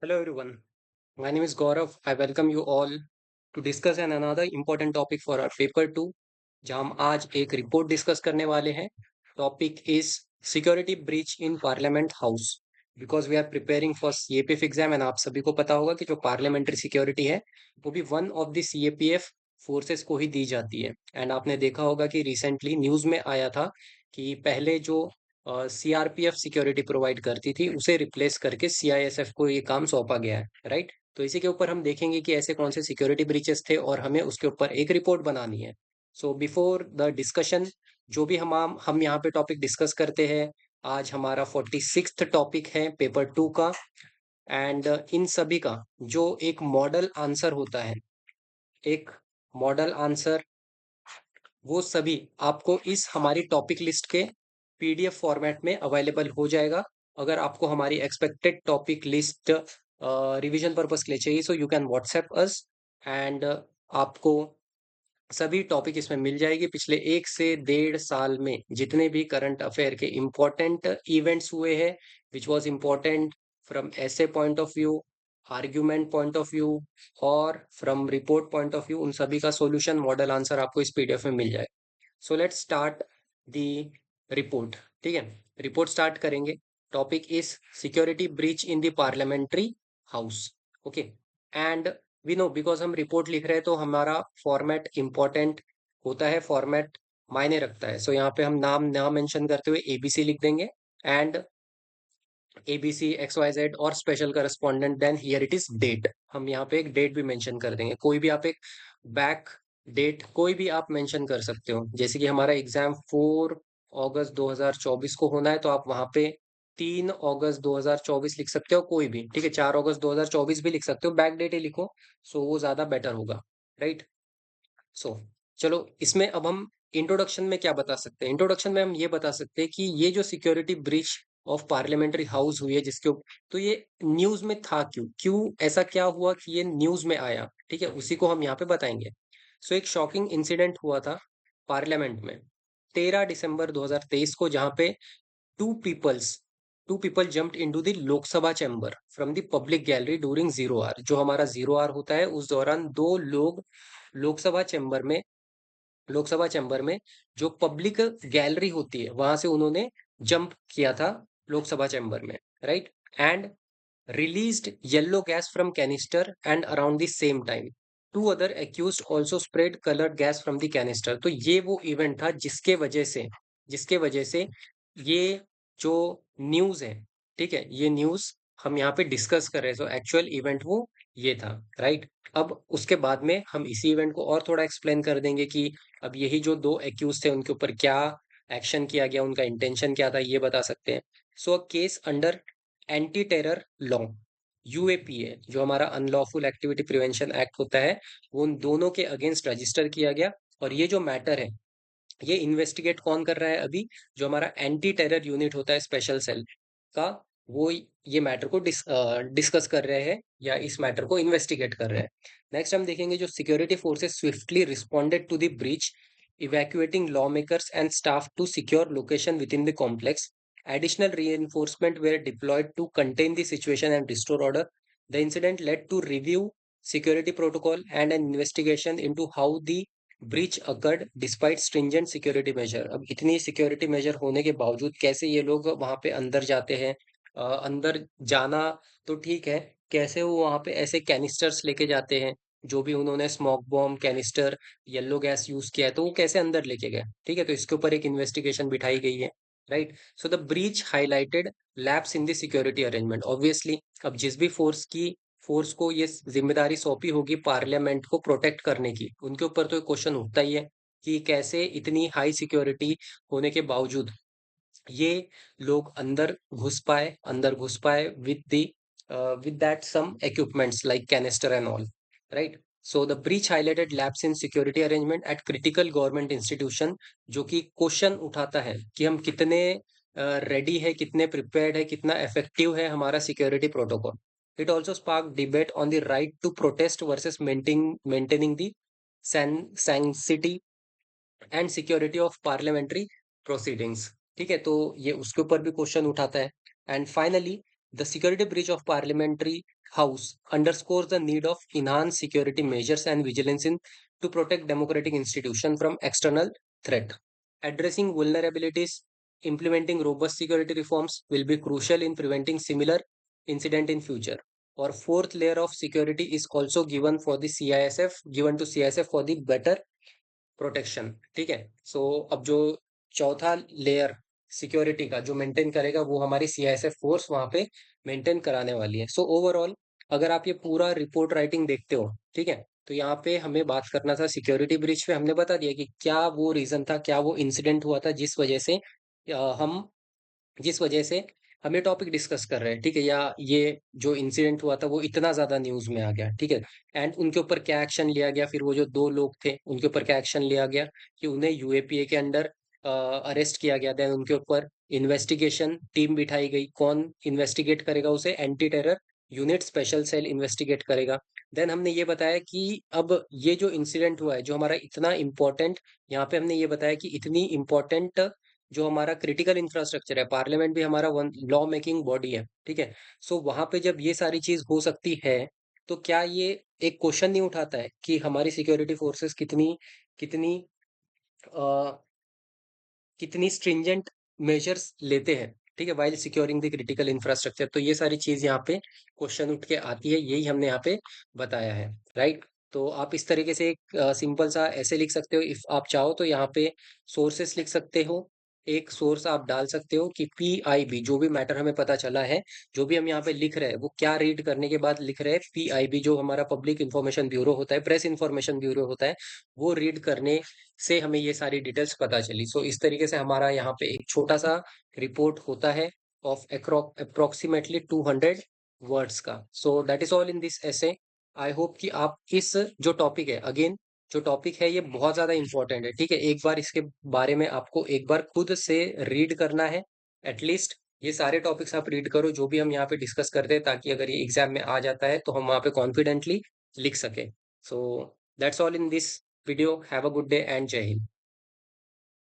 Hello everyone. My name is Gaurav. I welcome you all to discuss another important topic for our paper 2 जहां हम आज एक report discuss करने वाले हैं. Topic is security breach in parliament house because we are preparing for CAPF exam and आप सभी को पता होगा कि जो पार्लियामेंट्री सिक्योरिटी है वो भी one of the CAPF forces को ही दी जाती है. एंड आपने देखा होगा कि रिसेंटली न्यूज में आया था कि पहले जो सीआरपीएफ सिक्योरिटी प्रोवाइड करती थी उसे रिप्लेस करके सीआईएसएफ को ये काम सौंपा गया है, राइट. तो इसी के ऊपर हम देखेंगे कि ऐसे कौन से सिक्योरिटी ब्रीचेस थे और हमें उसके ऊपर एक रिपोर्ट बनानी है. सो बिफोर द डिस्कशन, जो भी हम यहाँ पे टॉपिक डिस्कस करते हैं, आज हमारा 46th टॉपिक है पेपर 2 का. एंड इन सभी का जो एक मॉडल आंसर होता है, एक मॉडल आंसर, वो सभी आपको इस हमारी टॉपिक लिस्ट के पीडीएफ फॉर्मेट में अवेलेबल हो जाएगा. अगर आपको हमारी expected topic list revision purpose के लिए चाहिए so you can WhatsApp us. And आपको सभी टॉपिक इसमें मिल जाएगी. पिछले 1 से 1.5 साल में जितने भी करंट अफेयर के इम्पोर्टेंट इवेंट्स हुए हैं, which was important from essay point of view, argument point of view और from report point of view, उन सभी का सॉल्यूशन मॉडल आंसर आपको इस पीडीएफ में मिल जाए. So let's start the report. ठीक है, रिपोर्ट स्टार्ट करेंगे. Topic is security breach in the parliamentary house. Okay. And we know because हम रिपोर्ट लिख रहे हैं तो हमारा फॉर्मेट इंपॉर्टेंट होता है, फॉर्मेट मायने रखता है. सो यहाँ पे हम नाम ना मेंशन करते हुए एबीसी लिख देंगे. And ABC X Y Z और special correspondent, then here it is date. हम यहाँ पे एक डेट भी मेंशन कर देंगे. कोई भी आप एक बैक डेट कोई भी आप मेंशन कर सकते हो. जैसे कि हमारा एग्जाम 4 अगस्त 2024 को होना है तो आप वहां पे 3 अगस्त 2024 लिख सकते हो, कोई भी. ठीक है, 4 अगस्त 2024 भी लिख सकते हो, बैक डेट ही लिखो. सो वो ज्यादा बेटर होगा, राइट. सो चलो, इसमें अब हम इंट्रोडक्शन में क्या बता सकते हैं. इंट्रोडक्शन में हम ये बता सकते हैं कि ये जो security breach of parliamentary house हुई है तो ये न्यूज में था क्यों, ऐसा क्या हुआ कि ये न्यूज में आया. ठीक है, उसी को हम यहाँ पे बताएंगे. सो एक शॉकिंग इंसिडेंट हुआ था पार्लियामेंट में 13 दिसंबर 2023 को, जहां पे two peoples two people jumped into the Lok Sabha chamber from the public gallery during zero hour. जो हमारा जीरो आवर होता है उस दौरान दो लोग लोकसभा चैम्बर में लोकसभा चैम्बर में जो पब्लिक गैलरी होती है वहां से उन्होंने जंप किया था लोकसभा चैम्बर में, right. And released yellow gas from canister and around the same time two other accused also spread colored gas from the canister. तो ये वो इवेंट था जिसके वजह से ये जो न्यूज है, ठीक है, ये न्यूज हम यहाँ पे डिस्कस कर रहे हैं. सो एक्चुअल इवेंट वो ये था, राइट. अब उसके बाद में हम इसी इवेंट को और थोड़ा एक्सप्लेन कर देंगे कि अब यही जो दो एक्यूज थे उनके ऊपर क्या एक्शन किया गया, उनका इंटेंशन क्या था, ये बता सकते हैं. So a case under anti terror law, UAPA, जो हमारा अनलॉफुल एक्टिविटी प्रिवेंशन एक्ट होता है, वो उन दोनों के अगेंस्ट रजिस्टर किया गया. और ये जो मैटर है ये इन्वेस्टिगेट कौन कर रहा है अभी, जो हमारा एंटी टेरर यूनिट होता है स्पेशल सेल का, वो ये मैटर को डिस्कस कर रहे हैं या इस मैटर को इन्वेस्टिगेट कर रहे हैं. नेक्स्ट हम देखेंगे जो security forces swiftly responded to the breach, evacuating law makers and staff to secure location within the complex. Additional reinforcement were deployed to contain the situation and restore order. The incident led to review security protocol and an investigation into how the breach occurred despite stringent security measure. अब इतनी security measure होने के बावजूद कैसे ये लोग वहां पे अंदर जाते हैं. अंदर जाना तो ठीक है, कैसे वो वहां पे ऐसे कैनिस्टर्स लेके जाते हैं, जो भी उन्होंने smoke bomb canister yellow gas use किया है तो वो कैसे अंदर लेके गए. ठीक है, तो इसके ऊपर एक इन्वेस्टिगेशन बिठाई गई है, right. So the breach highlighted lapse in the security arrangement. Obviously अब जिस भी फोर्स को ये जिम्मेदारी सौंपी होगी पार्लियामेंट को प्रोटेक्ट करने की, उनके ऊपर तो एक क्वेश्चन उठता ही है कि कैसे इतनी हाई सिक्योरिटी होने के बावजूद ये लोग अंदर घुस पाए with that some equipments like canister and all, right. So the breach highlighted lapse in security arrangement at critical government institution, जो कि क्वेश्चन उठाता है कि हम कितने रेडी है, कितने प्रिपेयर्ड है, कितना इफेक्टिव है हमारा security protocol. It also sparked debate on the right to protest versus maintaining the sanctity and security of parliamentary proceedings. ठीक है, तो ये उसके ऊपर भी क्वेश्चन उठाता है. And finally The security breach of parliamentary house underscores the need of enhanced security measures and vigilance to protect democratic institutions from external threat. Addressing vulnerabilities, implementing robust security reforms will be crucial in preventing similar incident in future. Or fourth layer of security is also given for the CISF, given to CISF for the better protection. ठीक है। सो अब जो चौथा layer security का जो maintain करेगा वो हमारी सीआईएसएफ फोर्स वहां पे मेंटेन कराने वाली है। सो ओवरऑल अगर आप ये पूरा रिपोर्ट राइटिंग देखते हो, ठीक है, तो यहाँ पे हमें बात करना था सिक्योरिटी ब्रीच पे। हमने बता दिया कि क्या वो रीजन था, क्या वो इंसिडेंट हुआ था जिस वजह से हम जिस वजह से हम ये टॉपिक डिस्कस कर रहे हैं, ठीक है, या ये जो इंसिडेंट हुआ था वो इतना ज्यादा न्यूज में आ गया, ठीक है। एंड उनके ऊपर क्या एक्शन लिया गया, फिर वो जो दो लोग थे उनके ऊपर क्या एक्शन लिया गया कि उन्हें यूएपीए के अंडर अरेस्ट किया गया। देन उनके ऊपर इन्वेस्टिगेशन टीम बिठाई गई। कौन इन्वेस्टिगेट करेगा उसे? Anti terror unit special cell investigate करेगा। देन हमने ये बताया कि अब ये जो इंसिडेंट हुआ है जो हमारा इतना इम्पोर्टेंट, यहाँ पे हमने ये बताया कि इतनी इम्पोर्टेंट जो हमारा क्रिटिकल इंफ्रास्ट्रक्चर है, पार्लियामेंट भी हमारा वन लॉ मेकिंग बॉडी है, ठीक है। सो वहां पे जब ये सारी चीज हो सकती है तो क्या ये एक क्वेश्चन नहीं उठाता है कि हमारी सिक्योरिटी फोर्सेस कितनी कितनी कितनी स्ट्रिंजेंट मेजर्स लेते हैं, ठीक है, while securing the critical infrastructure. तो ये सारी चीज यहाँ पे क्वेश्चन उठ के आती है, यही हमने यहाँ पे बताया है, राइट। तो आप इस तरीके से एक सिंपल सा ऐसे लिख सकते हो। इफ आप चाहो तो यहाँ पे सोर्सेस लिख सकते हो। एक सोर्स आप डाल सकते हो कि पीआईबी, जो भी मैटर हमें पता चला है, जो भी हम यहाँ पे लिख रहे हैं वो क्या रीड करने के बाद लिख रहे हैं, पीआईबी जो हमारा पब्लिक इंफॉर्मेशन ब्यूरो होता है, प्रेस इंफॉर्मेशन ब्यूरो होता है, वो रीड करने से हमें ये सारी डिटेल्स पता चली। सो इस तरीके से हमारा यहाँ पे एक छोटा सा रिपोर्ट होता है ऑफ अप्रोक्सीमेटली 200 वर्ड्स का। So that is all in this essay. I hope कि आप इस जो टॉपिक है, अगेन जो टॉपिक है ये बहुत ज्यादा इंपॉर्टेंट है, ठीक है। एक बार इसके बारे में आपको एक बार खुद से रीड करना है। एटलीस्ट ये सारे टॉपिक्स आप रीड करो जो भी हम यहाँ पे डिस्कस करते हैं, ताकि अगर ये एग्जाम में आ जाता है तो हम वहाँ पे कॉन्फिडेंटली लिख सके। So that's all in this video. Have a good day and Jai Hind.